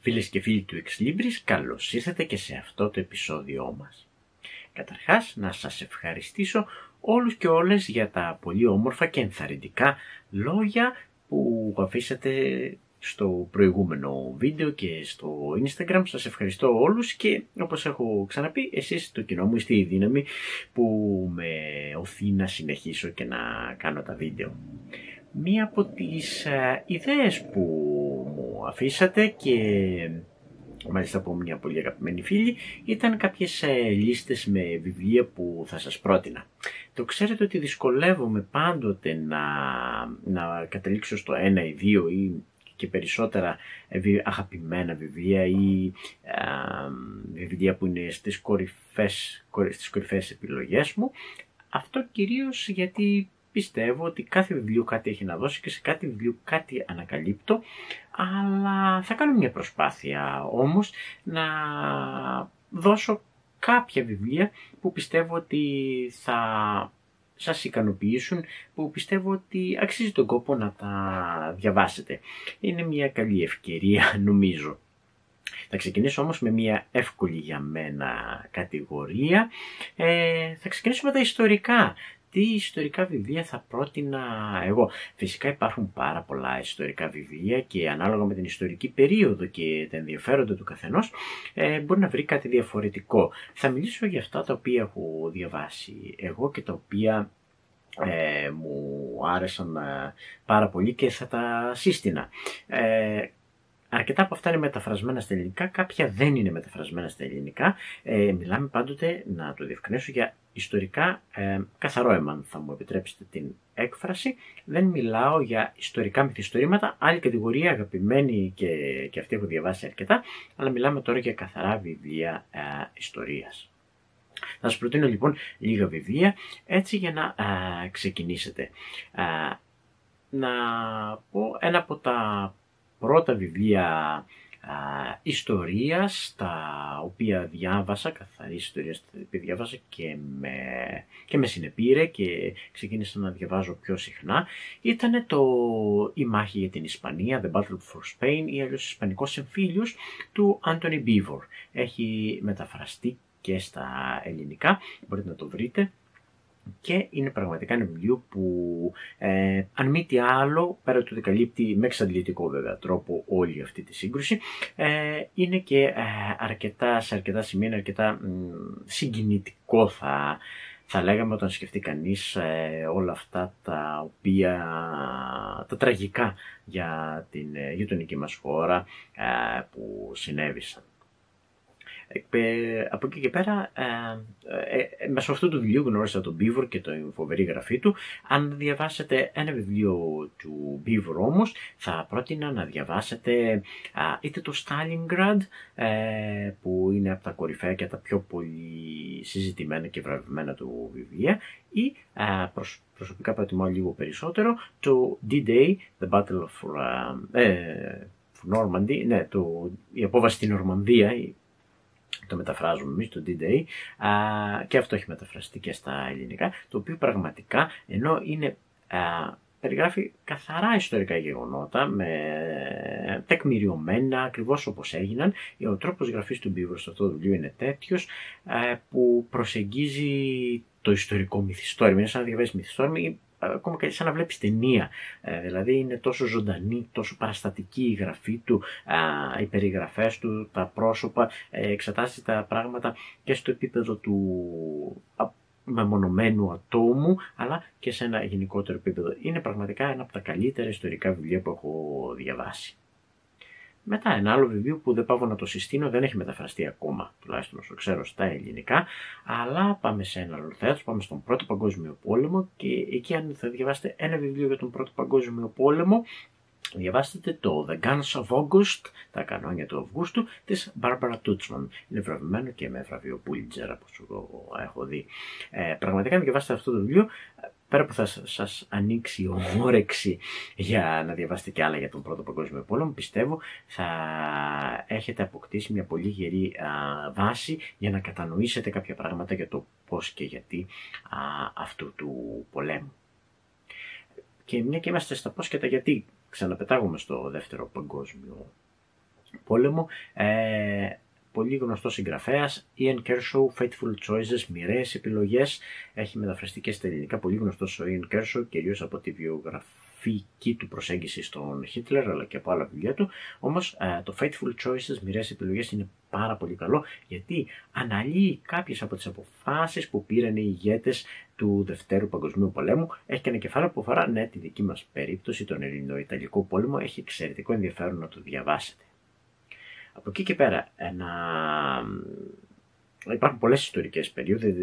Φίλες και φίλοι του Ex Libris, καλώς ήρθατε και σε αυτό το επεισόδιό μας. Καταρχάς, να σας ευχαριστήσω όλους και όλες για τα πολύ όμορφα και ενθαρρυντικά λόγια που αφήσατε στο προηγούμενο βίντεο και στο Instagram. Σας ευχαριστώ όλους και όπως έχω ξαναπεί, εσείς το κοινό μου είστε η δύναμη που με οθεί να συνεχίσω και να κάνω τα βίντεο. Μία από τις ιδέες που μου αφήσατε και μάλιστα από μια πολύ αγαπημένη φίλη ήταν κάποιες λίστες με βιβλία που θα σας πρότεινα. Το ξέρετε ότι δυσκολεύομαι πάντοτε να καταλήξω στο 1 ή 2 ή και περισσότερα αγαπημένα βιβλία ή βιβλία που είναι στις κορυφαίες επιλογές μου. Αυτό κυρίως γιατί πιστεύω ότι κάθε βιβλίο κάτι έχει να δώσει και σε κάθε βιβλίο κάτι ανακαλύπτω, αλλά θα κάνω μια προσπάθεια όμως να δώσω κάποια βιβλία που πιστεύω ότι θα σας ικανοποιήσουν, που πιστεύω ότι αξίζει τον κόπο να τα διαβάσετε. Είναι μια καλή ευκαιρία νομίζω. Θα ξεκινήσω όμως με μια εύκολη για μένα κατηγορία. Θα ξεκινήσω με τα ιστορικά. Τι ιστορικά βιβλία θα πρότεινα εγώ? Φυσικά υπάρχουν πάρα πολλά ιστορικά βιβλία και ανάλογα με την ιστορική περίοδο και τα ενδιαφέροντα του καθενός μπορεί να βρει κάτι διαφορετικό. Θα μιλήσω για αυτά τα οποία έχω διαβάσει εγώ και τα οποία μου άρεσαν πάρα πολύ και θα τα σύστηνα. Αρκετά από αυτά είναι μεταφρασμένα στα ελληνικά, κάποια δεν είναι μεταφρασμένα στα ελληνικά. Μιλάμε πάντοτε, να το διευκρινίσω, για ιστορικά καθαρό αίμα, αν θα μου επιτρέψετε την έκφραση. Δεν μιλάω για ιστορικά μυθιστορήματα, άλλη κατηγορία, αγαπημένη και αυτή έχω διαβάσει αρκετά, αλλά μιλάμε τώρα για καθαρά βιβλία ιστορίας. Θα σας προτείνω λοιπόν λίγα βιβλία, έτσι για να ξεκινήσετε. Να πω ένα από τα πρώτα βιβλία ιστορίας, τα οποία διάβασα, καθαρή ιστορία, τα οποία διάβασα και με συνεπήρε και ξεκίνησα να διαβάζω πιο συχνά, ήταν «Η μάχη για την Ισπανία», The Battle for Spain, ή αλλιώς «Ισπανικός εμφύλιος» του Anthony Beevor. Έχει μεταφραστεί και στα ελληνικά, μπορείτε να το βρείτε. Και είναι πραγματικά ένα βιβλίο που αν μη τι άλλο, πέρα του ότι καλύπτει με εξαντλητικό βέβαια τρόπο όλη αυτή τη σύγκρουση, είναι και σε αρκετά σημεία είναι αρκετά συγκινητικό θα λέγαμε, όταν σκεφτεί κανείς όλα αυτά τα τραγικά για την γειτονική μας χώρα που συνέβησαν. Από εκεί και πέρα, μέσω αυτού του βιβλίου γνώρισα τον Beevor και την φοβερή γραφή του. Αν διαβάσετε ένα βιβλίο του Beevor όμως, θα πρότεινα να διαβάσετε είτε το Stalingrad, που είναι από τα κορυφαία και τα πιο πολύ συζητημένα και βραβευμένα του βιβλία, ή προσωπικά προτιμώ λίγο περισσότερο το D-Day, The Battle of Normandy, ναι, η απόβαση στην Νορμανδία, το μεταφράζουμε εμείς, το D-Day, και αυτό έχει μεταφραστεί και στα ελληνικά, το οποίο πραγματικά, ενώ περιγράφει καθαρά ιστορικά γεγονότα, με τεκμηριωμένα, ακριβώς όπως έγιναν, ο τρόπος γραφής του Beevor σε αυτό το βιβλίο είναι τέτοιος που προσεγγίζει το ιστορικό μυθιστόρημα. Είναι σαν να διαβάζεις μυθιστόρημα, ακόμα και σαν να βλέπεις ταινία. Δηλαδή είναι τόσο ζωντανή, τόσο παραστατική η γραφή του, οι περιγραφές του, τα πρόσωπα, εξετάζει τα πράγματα και στο επίπεδο του μεμονωμένου ατόμου, αλλά και σε ένα γενικότερο επίπεδο. Είναι πραγματικά ένα από τα καλύτερα ιστορικά βιβλία που έχω διαβάσει. Μετά ένα άλλο βιβλίο που δεν πάω να το συστήνω, δεν έχει μεταφραστεί ακόμα, τουλάχιστον όσο ξέρω, στα ελληνικά, αλλά πάμε σε ένα άλλο θέατρο, πάμε στον Πρώτο Παγκόσμιο Πόλεμο και εκεί, αν θα διαβάσετε ένα βιβλίο για τον Πρώτο Παγκόσμιο Πόλεμο, διαβάστε το The Guns of August, τα κανόνια του Αυγούστου, της Barbara Tuchman. Είναι βραβευμένο και με βραβείο Pulitzer, όπως έχω δει. Πραγματικά, αν διαβάσετε αυτό το βιβλίο, πέρα που θα σας ανοίξει η όρεξη για να διαβάσετε και άλλα για τον Πρώτο Παγκόσμιο Πόλεμο, πιστεύω θα έχετε αποκτήσει μια πολύ γερή βάση για να κατανοήσετε κάποια πράγματα για το πώς και γιατί αυτού του πολέμου. Και μια και είμαστε στα πώς και τα γιατί, ξαναπετάγουμε στο Δεύτερο Παγκόσμιο πόλεμο. Πολύ γνωστός συγγραφέας, Ian Kershaw, Fateful Choices, μοιραίες επιλογές, έχει μεταφραστεί και στα ελληνικά, πολύ γνωστός ο Ian Kershaw, κυρίως από τη βιογραφική του προσέγγιση στον Χίτλερ, αλλά και από άλλα βιβλία του. Όμως το Fateful Choices, μοιραίες επιλογές, είναι πάρα πολύ καλό, γιατί αναλύει κάποιες από τις αποφάσεις που πήραν οι ηγέτες του Δευτέρου Παγκοσμίου Πολέμου. Έχει και ένα κεφάλαιο που αφορά τη δική μας περίπτωση, τον Ελληνοϊταλικό πόλεμο. Έχει εξαιρετικό ενδιαφέρον να το διαβάσετε. Από εκεί και πέρα, υπάρχουν πολλές ιστορικές περίοδοι,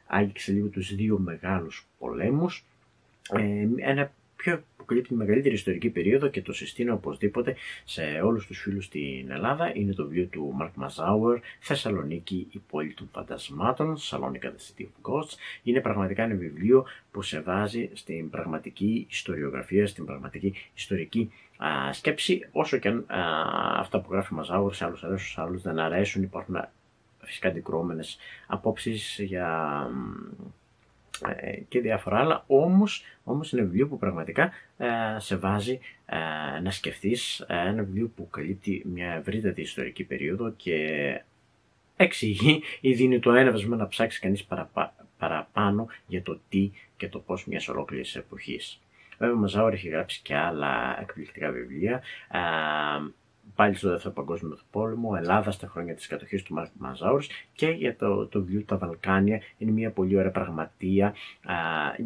άγγιξε λίγο τους δύο μεγάλους πολέμους. Ένα που καλύπτει τη μεγαλύτερη ιστορική περίοδο και το συστήνω οπωσδήποτε σε όλους τους φίλους στην Ελλάδα, είναι το βιβλίο του Μαρκ Μαζάουερ, Θεσσαλονίκη, η πόλη των φαντασμάτων, Σαλόνικα, The City of Ghosts. Είναι πραγματικά ένα βιβλίο που σε βάζει στην πραγματική ιστοριογραφία, στην πραγματική ιστορική σκέψη, όσο και αν αυτά που γράφει ο Μαζάουερ σε άλλους αρέσουν, σε άλλους δεν αρέσουν, υπάρχουν φυσικά αντικρουόμενες απόψεις και διάφορα άλλα, όμως είναι ένα βιβλίο που πραγματικά σε βάζει να σκεφτείς, ένα βιβλίο που καλύπτει μια ευρύτατη ιστορική περίοδο και εξηγεί ή δίνει το έναυσμα να ψάξει κανείς παραπάνω για το τι και το πώς μιας ολόκληρης εποχής. Βέβαια, ο Μαζάουερ έχει γράψει και άλλα εκπληκτικά βιβλία. Πάλι στο Δεύτερο Παγκόσμιο Πόλεμο, Ελλάδα στα χρόνια της κατοχής του Μαρκ Μαζάουερ, και για το βιβλίο «Τα Βαλκάνια». Είναι μια πολύ ωραία πραγματεία,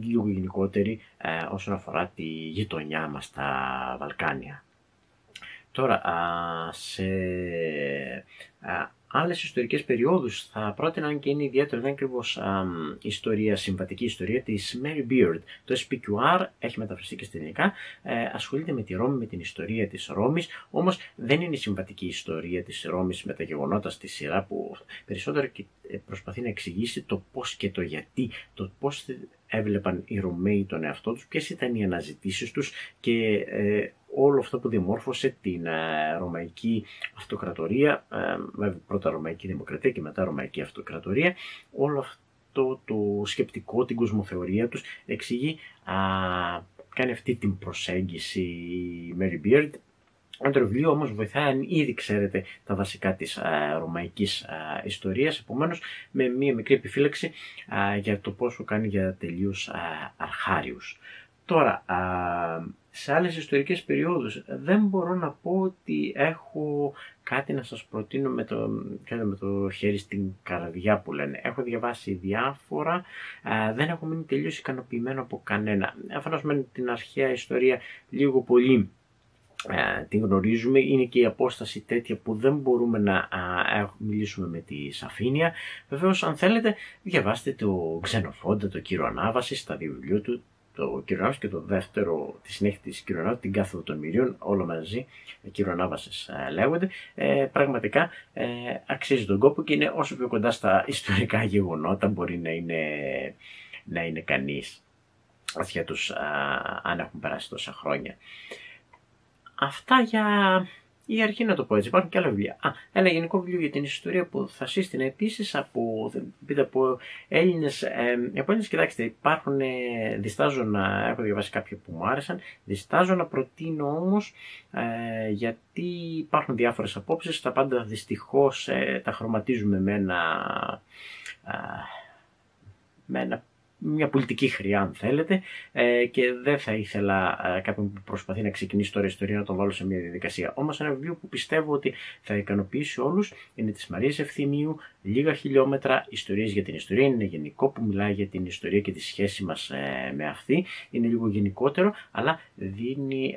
λίγο γενικότερη όσον αφορά τη γειτονιά μας στα Βαλκάνια. Τώρα, σε άλλες ιστορικές περιόδους θα πρότεινα, αν και είναι ιδιαίτερο, δεν είναι ακριβώς ιστορία, συμβατική ιστορία, της Mary Beard. Το SPQR έχει μεταφραστεί και στα ελληνικά, ασχολείται με τη Ρώμη, με την ιστορία της Ρώμης, όμως δεν είναι η συμβατική ιστορία της Ρώμης με τα γεγονότα στη σειρά, που περισσότερο προσπαθεί να εξηγήσει το πώς και το γιατί, το πώς έβλεπαν οι Ρωμαίοι τον εαυτό τους, ποιες ήταν οι αναζητήσεις τους και όλο αυτό που διαμόρφωσε την Ρωμαϊκή Αυτοκρατορία, πρώτα Ρωμαϊκή Δημοκρατία και μετά Ρωμαϊκή Αυτοκρατορία, όλο αυτό το σκεπτικό, την κοσμοθεωρία τους εξηγεί, κάνει αυτή την προσέγγιση η Mary Beard. Το βιβλίο όμως βοηθάει αν ήδη ξέρετε τα βασικά της ρωμαϊκής ιστορίας, επομένως με μία μικρή επιφύλαξη για το πόσο κάνει για τελείως αρχάριους. Τώρα, σε άλλες ιστορικές περιόδους δεν μπορώ να πω ότι έχω κάτι να σας προτείνω με το χέρι στην καρδιά που λένε. Έχω διαβάσει διάφορα, δεν έχω μείνει τελείως ικανοποιημένο από κανένα. Αφενός με την αρχαία ιστορία λίγο πολύ την γνωρίζουμε, είναι και η απόσταση τέτοια που δεν μπορούμε να μιλήσουμε με τη σαφήνεια. Βεβαίως, αν θέλετε, διαβάστε το Ξενοφόντα, το Κύριο Ανάβαση, τα δύο βιβλία του, το Κύριο Ανάβαση και το δεύτερο, τη συνέχεια της Κύριο Ανάβαση, την Κάθοδο των Μυρίων, όλα μαζί, Κύριο Ανάβασης λέγονται. Πραγματικά αξίζει τον κόπο και είναι όσο πιο κοντά στα ιστορικά γεγονότα μπορεί να είναι κανείς, ασχέτως αν έχουν περάσει τόσα χρόνια. Αυτά για η αρχή, να το πω έτσι. Υπάρχουν και άλλα βιβλία. Ένα γενικό βιβλίο για την ιστορία που θα σύστηνα επίσης από Έλληνες. Κοιτάξτε, υπάρχουν, διστάζω να έχω διαβάσει κάποια που μου άρεσαν, διστάζω να προτείνω όμως, γιατί υπάρχουν διάφορες απόψεις. Τα πάντα δυστυχώς τα χρωματίζουμε με μια πολιτική χρειά, αν θέλετε, και δεν θα ήθελα κάποιον που προσπαθεί να ξεκινήσει τώρα ιστορία να τον βάλω σε μια διαδικασία. Όμως ένα βιβλίο που πιστεύω ότι θα ικανοποιήσει όλους είναι της Μαρίας Ευθυμίου, «Λίγα χιλιόμετρα, ιστορίες για την ιστορία». Είναι γενικό, που μιλάει για την ιστορία και τη σχέση μας με αυτή. Είναι λίγο γενικότερο, αλλά δίνει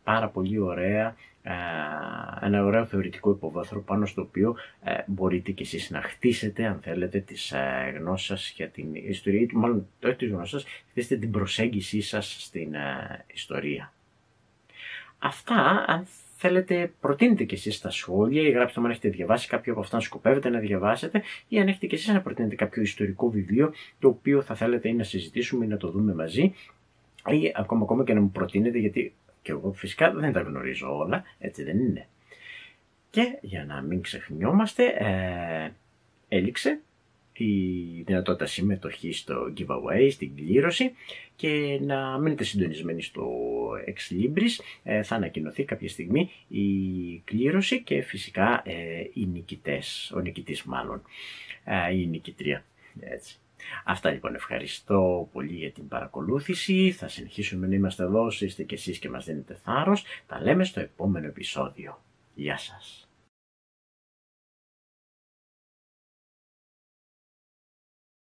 πάρα πολύ ωραία, ένα ωραίο θεωρητικό υποβάθρο πάνω στο οποίο μπορείτε κι εσείς να χτίσετε, αν θέλετε, τις γνώσεις σας για την ιστορία, μάλλον όχι τις γνώσεις σας, χτίσετε την προσέγγισή σας στην ιστορία. Αυτά, αν θέλετε, προτείνετε κι εσείς στα σχόλια ή γράψτε μου αν έχετε διαβάσει κάποιο από αυτά, αν σκοπεύετε να διαβάσετε, ή αν έχετε κι εσείς να προτείνετε κάποιο ιστορικό βιβλίο το οποίο θα θέλετε ή να συζητήσουμε ή να το δούμε μαζί, ή ακόμα και να μου προτείνετε, γιατί και εγώ φυσικά δεν τα γνωρίζω όλα, έτσι δεν είναι. Και για να μην ξεχνιόμαστε, έληξε η δυνατότητα συμμετοχή στο giveaway, στην κλήρωση, και να μείνετε συντονισμένοι στο Ex Libris. Θα ανακοινωθεί κάποια στιγμή η κλήρωση και φυσικά οι νικητές, ο νικητής μάλλον, η νικητρία. Έτσι. Αυτά λοιπόν, ευχαριστώ πολύ για την παρακολούθηση. Θα συνεχίσουμε να είμαστε εδώ, είστε και εσείς και μας δίνετε θάρρος. Τα λέμε στο επόμενο επεισόδιο. Γεια σας.